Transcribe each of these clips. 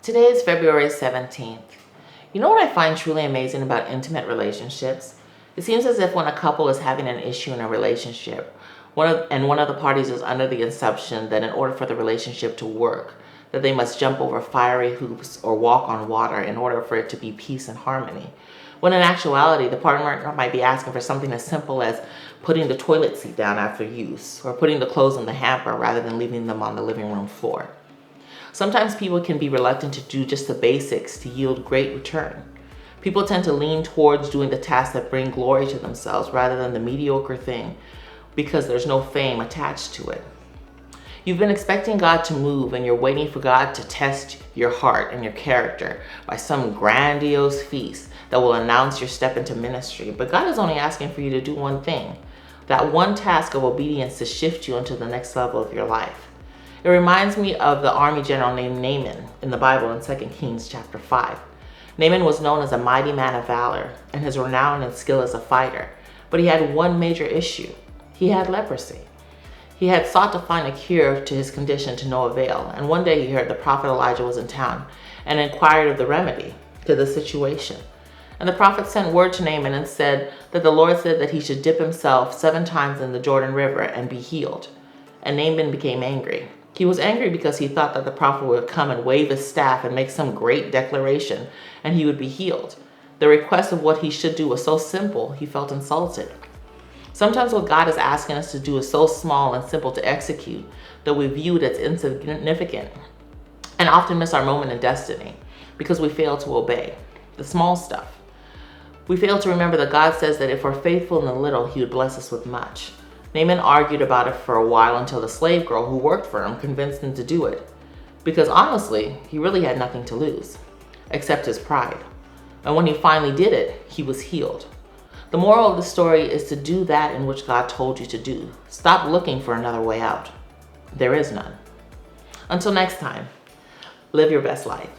Today is February 17th. You know what I find truly amazing about intimate relationships? It seems as if when a couple is having an issue in a relationship, one of the parties is under the assumption that in order for the relationship to work, that they must jump over fiery hoops or walk on water in order for it to be peace and harmony. When in actuality, the partner might be asking for something as simple as putting the toilet seat down after use, or putting the clothes in the hamper rather than leaving them on the living room floor. Sometimes people can be reluctant to do just the basics to yield great return. People tend to lean towards doing the tasks that bring glory to themselves rather than the mediocre thing because there's no fame attached to it. You've been expecting God to move and you're waiting for God to test your heart and your character by some grandiose feast that will announce your step into ministry. But God is only asking for you to do one thing, that one task of obedience to shift you into the next level of your life. It reminds me of the army general named Naaman in the Bible in 2 Kings chapter 5. Naaman was known as a mighty man of valor and his renown and skill as a fighter, but he had one major issue. He had leprosy. He had sought to find a cure to his condition to no avail, and one day he heard the prophet Elijah was in town and inquired of the remedy to the situation. And the prophet sent word to Naaman and said that the Lord said that he should dip himself 7 times in the Jordan River and be healed. And Naaman became angry. He was angry because he thought that the prophet would come and wave his staff and make some great declaration and he would be healed. The request of what he should do was so simple, he felt insulted. Sometimes what God is asking us to do is so small and simple to execute that we view it as insignificant and often miss our moment in destiny because we fail to obey the small stuff. We fail to remember that God says that if we're faithful in the little, he would bless us with much. Naaman argued about it for a while until the slave girl who worked for him convinced him to do it. Because honestly, he really had nothing to lose, except his pride. And when he finally did it, he was healed. The moral of the story is to do that in which God told you to do. Stop looking for another way out. There is none. Until next time, live your best life.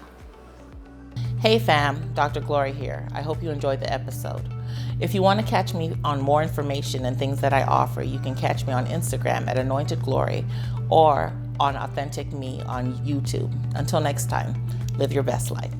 Hey fam, Dr. Glori here. I hope you enjoyed the episode. If you want to catch me on more information and things that I offer, you can catch me on Instagram at Anointed Glori or on Authentik-Me on YouTube. Until next time, live your best life.